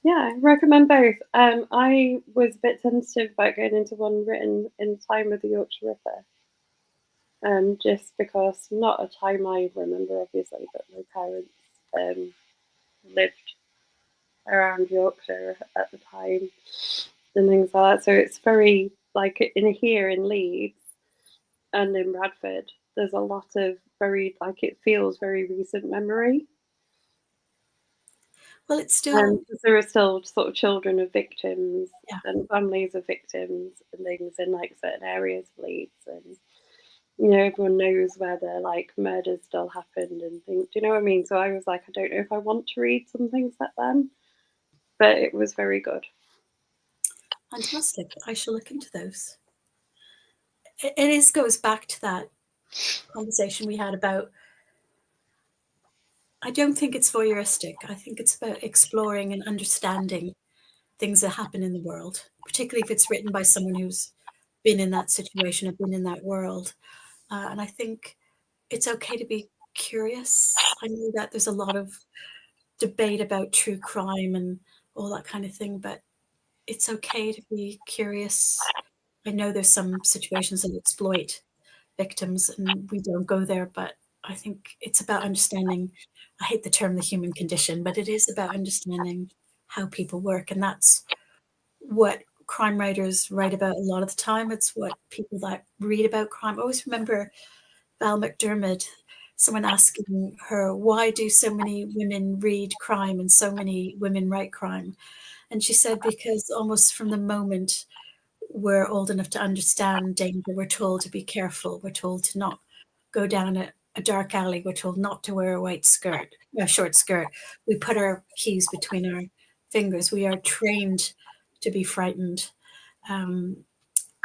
Yeah, I recommend both. I was a bit tentative about going into one written in the time of the Yorkshire Ripper, just because not a time I remember, obviously, but my parents lived around Yorkshire at the time and things like that. So it's very like in Leeds and in Bradford. There's a lot of it feels very recent memory. Well, it's still There are still sort of children of victims yeah. and families of victims and things in like certain areas of Leeds, and everyone knows where the like murders still happened and things. Do you know what I mean? So I was like, I don't know if I want to read something set then, but it was very good. Fantastic. I shall look into those. It goes back to that conversation we had about. I don't think it's voyeuristic. I think it's about exploring and understanding things that happen in the world, particularly if it's written by someone who's been in that situation or been in that world. And I think it's okay to be curious. I know that there's a lot of debate about true crime and all that kind of thing, but it's okay to be curious. I know there's some situations that exploit victims and we don't go there, but I think it's about understanding. I hate the term the human condition, but it is about understanding how people work. And that's what crime writers write about a lot of the time. It's what people that read about crime. I always remember Val McDermid, someone asking her, why do so many women read crime and so many women write crime? And she said, because almost from the moment we're old enough to understand danger, we're told to be careful. We're told to not go down a dark alley. We're told not to wear a short skirt. We put our keys between our fingers. We are trained to be frightened. Um,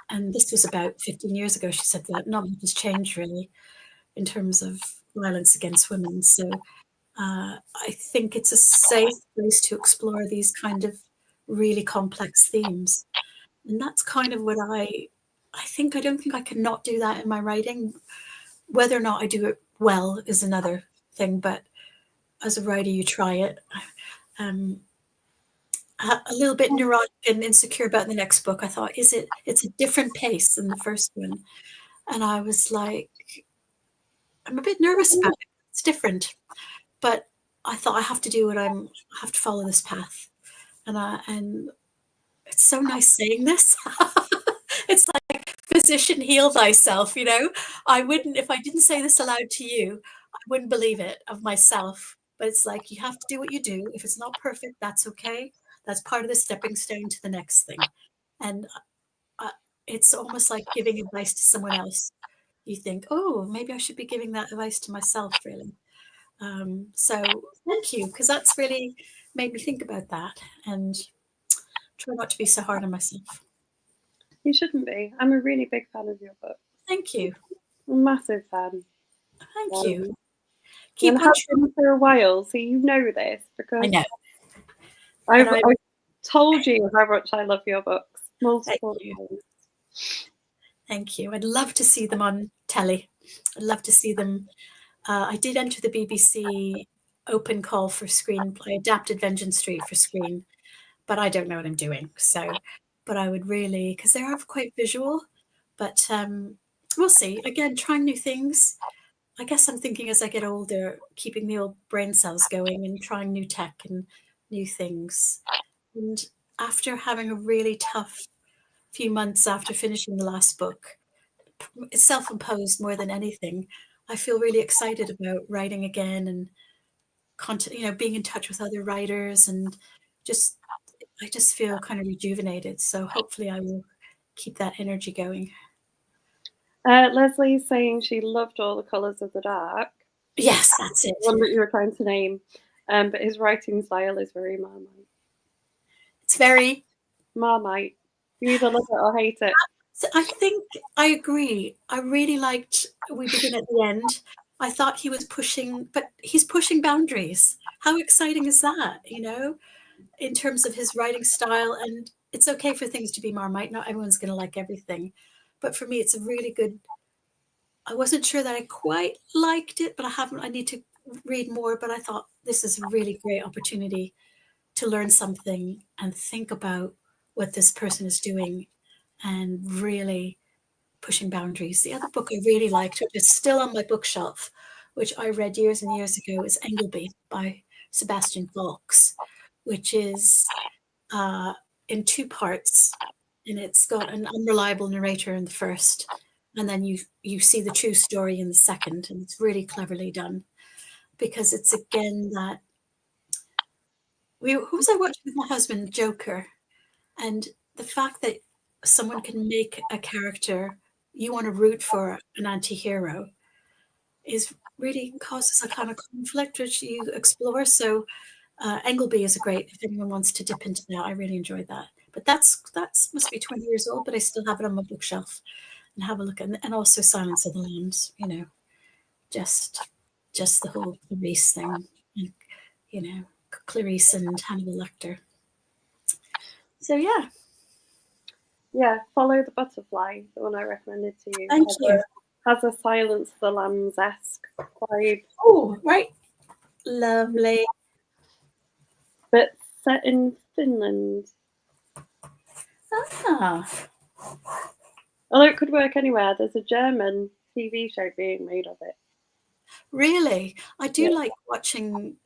and this was about 15 years ago. She said that not much has changed really in terms of violence against women. So I think it's a safe place to explore these kind of really complex themes. And that's kind of what I don't think I can not do that in my writing. Whether or not I do it well is another thing, but as a writer, you try it. Um, a little bit neurotic and insecure about the next book. I thought, it's a different pace than the first one. And I was like, I'm a bit nervous about it. It's different. But I thought I have to do I have to follow this path. And it's so nice saying this. It's like physician heal thyself, you know. I wouldn't if I didn't say this aloud to you, I wouldn't believe it of myself. But it's like you have to do what you do. If it's not perfect, that's okay. That's part of the stepping stone to the next thing. And uh, it's almost like giving advice to someone else. You think, oh, maybe I should be giving that advice to myself, really. So thank you, because that's really made me think about that and try not to be so hard on myself. You shouldn't be. I'm a really big fan of your book. Thank you. Massive fan. Thank you. Um, and Keep on. have been for a while, so you know this I because know. And I've told you how much I love your books thank multiple you. times. Thank you. I'd love to see them on telly. I'd love to see them. I did enter the BBC open call for screenplay. I adapted Vengeance Street for screen, but I don't know what I'm doing. So, but I would really, because they are quite visual, but we'll see. Again, trying new things. I guess I'm thinking as I get older, keeping the old brain cells going and trying new tech and new things. And after having a really tough few months after finishing the last book, it's self-imposed more than anything. I feel really excited about writing again and content, being in touch with other writers and just I just feel kind of rejuvenated. So hopefully I will keep that energy going. Leslie's saying she loved All the Colours of the Dark, Yes, that's the it. one that you were trying to name, but his writing style is very Marmite. It's very. Marmite. You either love it or hate it. So I think I agree. I really liked We Begin at the End. I thought he was pushing, but he's pushing boundaries. How exciting is that, in terms of his writing style? And it's okay for things to be Marmite. Not everyone's going to like everything. But for me, it's a really good. I wasn't sure that I quite liked it, but I need to read more. But I thought this is a really great opportunity to learn something and think about what this person is doing and really pushing boundaries. The other book I really liked, which is still on my bookshelf, which I read years and years ago, is Engelby by Sebastian Faulks, which is in two parts, and it's got an unreliable narrator in the first, and then you see the true story in the second, and it's really cleverly done because it's again that who was I watching with my husband, Joker, and the fact that someone can make a character you want to root for an anti-hero is really causes a kind of conflict which you explore. So Engelby is a great, if anyone wants to dip into that, I really enjoyed that. But that's must be 20 years old, but I still have it on my bookshelf and have a look at, and also Silence of the Lambs, just just the whole Clarice thing, you know, Clarice and Hannibal Lecter. So yeah, Yeah, Follow the Butterfly, the one I recommended to you, thank you. has a Silence of the Lambs-esque vibe. Oh, right. Lovely. But set in Finland. Ah, Although it could work anywhere, there's a German TV show being made of it. really? I do Yeah. like watching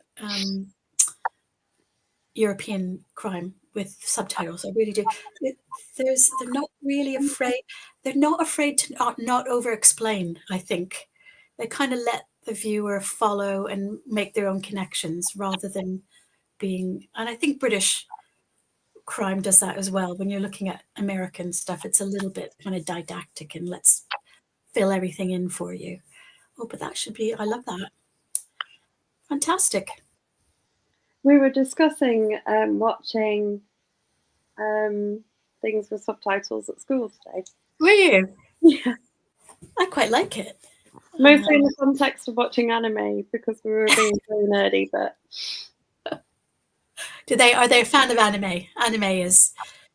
European crime with subtitles. I really do. They're not really afraid. They're not afraid to not over explain. I think they kind of let the viewer follow and make their own connections rather than being. And I think British crime does that as well. When you're looking at American stuff, it's a little bit kind of didactic and let's fill everything in for you. Oh, but that should be. I love that. Fantastic. We were discussing watching things with subtitles at school today. Were you? Yeah. I quite like it. Mostly in the context of watching anime because we were being so nerdy, but Are they a fan of anime? Anime is.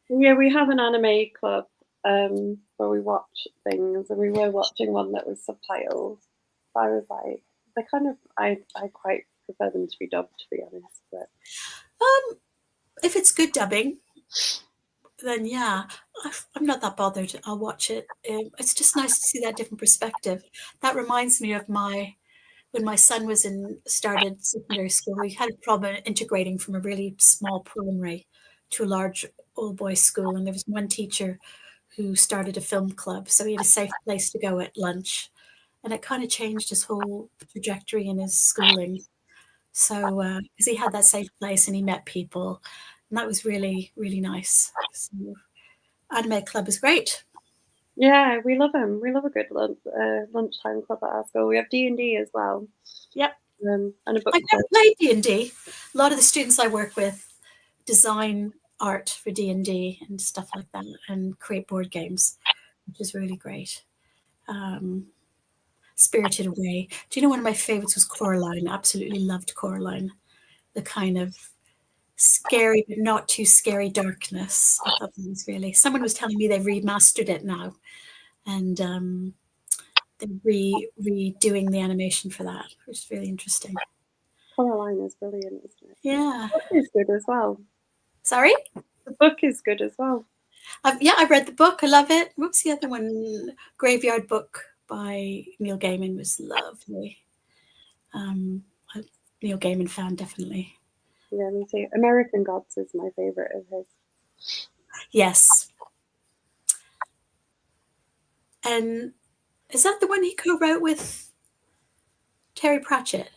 yeah, we have an anime club where we watch things, and we were watching one that was subtitles. I was like, they kind of, I quite prefer them to be dubbed, to be honest. But If it's good dubbing, then yeah, I'm not that bothered. I'll watch it. It's just nice to see that different perspective. That reminds me of when my son was started secondary school. We had a problem integrating from a really small primary to a large all boys school, and there was one teacher who started a film club, so he had a safe place to go at lunch, and it kind of changed his whole trajectory in his schooling. So, because he had that safe place and he met people, and that was really, really nice. So, Anime Club is great. yeah, we love them. We love a good lunchtime club at our school. We have D&D as well. Yep. And a book I club. never played D&D. A lot of the students I work with design art for D&D and stuff like that, and create board games, which is really great. Spirited Away. Do you know one of my favorites was Coraline? Absolutely loved Coraline. The kind of scary but not too scary darkness. I thought that was really. Someone was telling me they've remastered it now, and they're redoing the animation for that, which is really interesting. Coraline is brilliant, isn't it? Yeah. The book is good as well. Sorry? The book is good as well. I read the book. I love it. What's the other one? Graveyard Book by Neil Gaiman was lovely. Neil Gaiman fan, definitely. Yeah, me too. American Gods is my favourite of his. Yes. And is that the one he co-wrote with Terry Pratchett?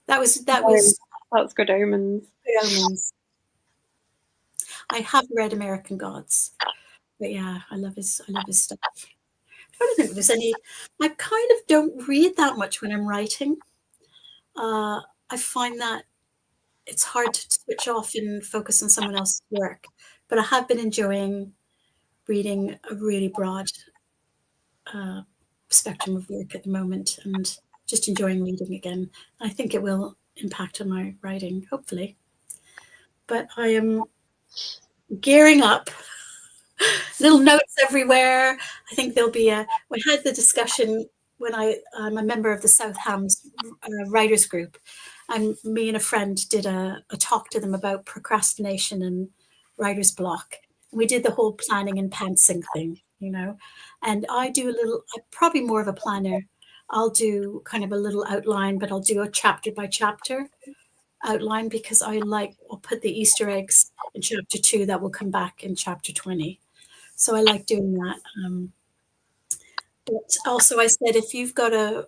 That was That's Good Omens. Good Omens. I have read American Gods, but yeah, I love his stuff. I don't think there's any. I kind of don't read that much when I'm writing. I find that it's hard to switch off and focus on someone else's work. But I have been enjoying reading a really broad spectrum of work at the moment, and just enjoying reading again. I think it will impact on my writing, hopefully. But I am gearing up. Little notes everywhere. I think there'll be we had the discussion when I'm a member of the South Hams writers group, and me and a friend did a talk to them about procrastination and writer's block. We did the whole planning and pantsing thing, and I do I'm probably more of a planner. I'll do kind of a little outline, but I'll do a chapter by chapter outline, because I'll put the Easter eggs in chapter 2 that will come back in chapter 20. So I like doing that. But also I said, if you've got a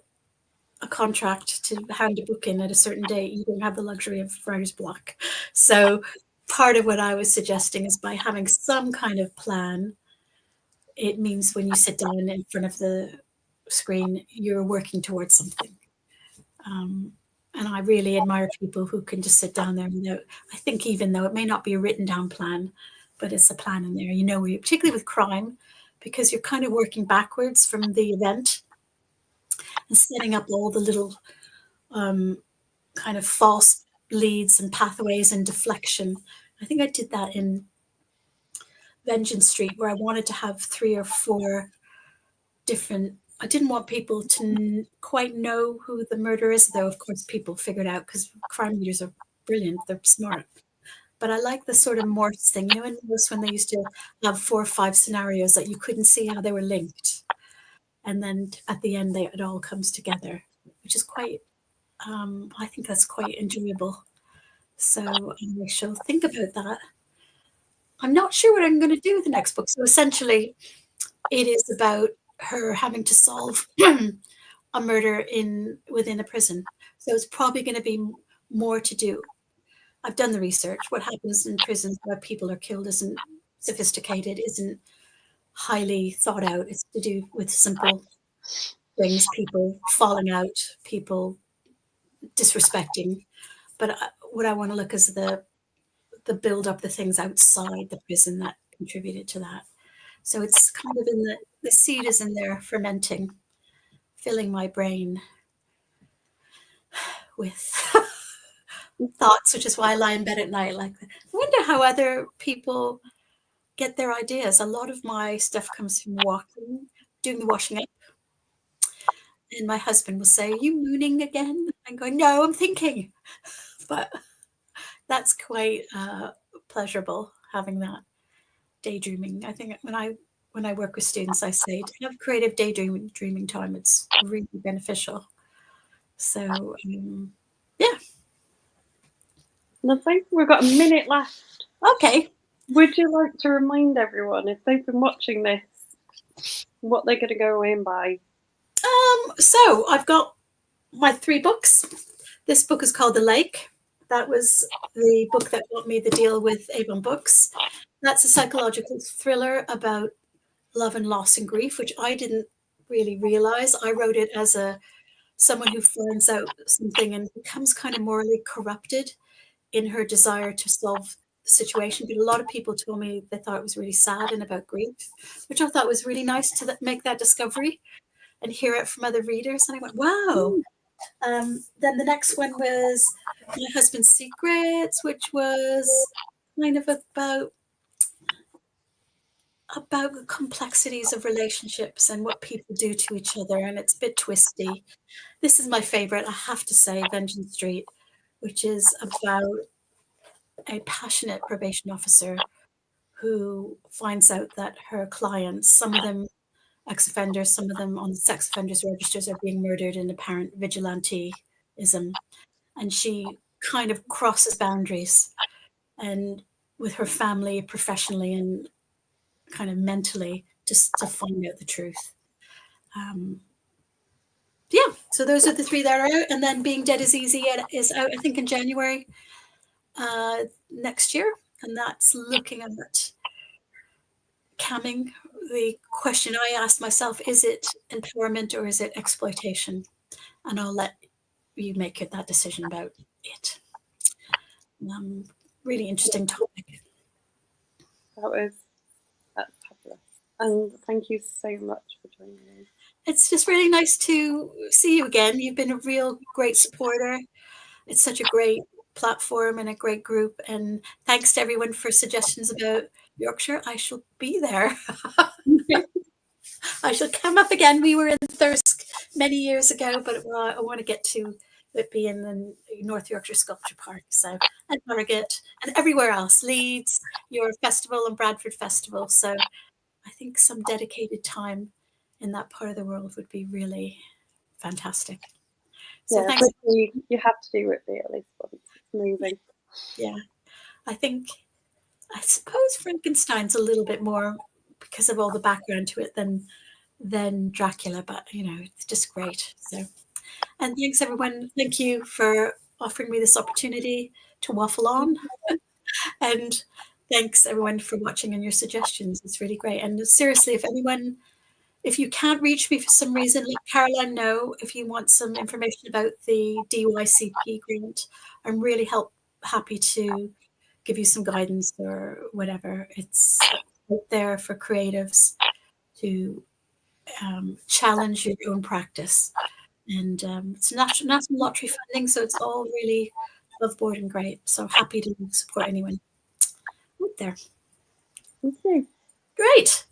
contract to hand a book in at a certain date, you don't have the luxury of writer's block. So part of what I was suggesting is, by having some kind of plan, it means when you sit down in front of the screen, you're working towards something. And I really admire people who can just sit down there without, I think, even though it may not be a written down plan, but it's a plan in there, particularly with crime, because you're kind of working backwards from the event and setting up all the little kind of false leads and pathways and deflection. I think I did that in Vengeance Street, where I wanted to have 3 or 4 different. I didn't want people to quite know who the murderer is, though of course people figured out, because crime readers are brilliant, they're smart. But I like the sort of Morse thing, in Morse, when they used to have 4 or 5 scenarios that you couldn't see how they were linked. And then at the end, it all comes together, which is quite, I think that's quite enjoyable. So I shall think about that. I'm not sure what I'm going to do with the next book. So essentially, it is about her having to solve a murder within a prison. So it's probably going to be more to do. I've done the research. What happens in prisons where people are killed isn't sophisticated, isn't highly thought out. It's to do with simple things, people falling out, people disrespecting. But what I want to look is the build up, the things outside the prison that contributed to that. So it's kind of in the seed is in there fermenting, filling my brain with thoughts, which is why I lie in bed at night like that. I wonder how other people get their ideas. A lot of my stuff comes from doing the washing up. And my husband will say, "Are you mooning again?" I'm going, "No, I'm thinking." But that's quite pleasurable, having that daydreaming. I think when I work with students, I say to have creative daydreaming time. It's really beneficial. So yeah. Lovely. We've got a minute left. Okay. Would you like to remind everyone, if they've been watching this, what they're going to go away and buy? So I've got my 3 books. This book is called The Lake. That was the book that got me the deal with Avon Books. That's a psychological thriller about love and loss and grief, which I didn't really realize. I wrote it as someone who finds out something and becomes kind of morally corrupted in her desire to solve situation, but a lot of people told me they thought it was really sad and about grief, which I thought was really nice to make that discovery and hear it from other readers. And I went, wow. Then the next one was My Husband's Secrets, which was kind of about the complexities of relationships and what people do to each other, and it's a bit twisty. This is my favorite, I have to say, Vengeance Street, which is about a passionate probation officer who finds out that her clients, some of them ex-offenders, some of them on the sex offenders registers, are being murdered in apparent vigilanteism. And she kind of crosses boundaries and with her family, professionally and kind of mentally, just to find out the truth. Yeah, so those are the three that are out. And then Being Dead is Easy is out, I think, in January next year. And that's looking at camming. The question I asked myself, is it empowerment or is it exploitation? And I'll let you make that decision about it. Really interesting topic. That's fabulous. And thank you so much for joining me. It's just really nice to see you again. You've been a real great supporter. It's such a great platform and a great group. And thanks to everyone for suggestions about Yorkshire. I shall be there. I shall come up again. We were in Thirsk many years ago, but I want to get to it being in North Yorkshire Sculpture Park. So, and Harrogate and everywhere else, Leeds, your festival and Bradford Festival. So I think some dedicated time in that part of the world would be really fantastic. So yeah, thanks. You have to do it at least once. It's amazing. Yeah, I suppose Frankenstein's a little bit more because of all the background to it than Dracula, but it's just great. So, and thanks everyone. Thank you for offering me this opportunity to waffle on. And thanks everyone for watching and your suggestions. It's really great. And seriously, if you can't reach me for some reason, let Caroline know. If you want some information about the DYCP grant, I'm really happy to give you some guidance or whatever. It's out there for creatives to challenge your own practice. And it's national lottery funding, so it's all really above board and great. So happy to support anyone out there. Thank you. Great.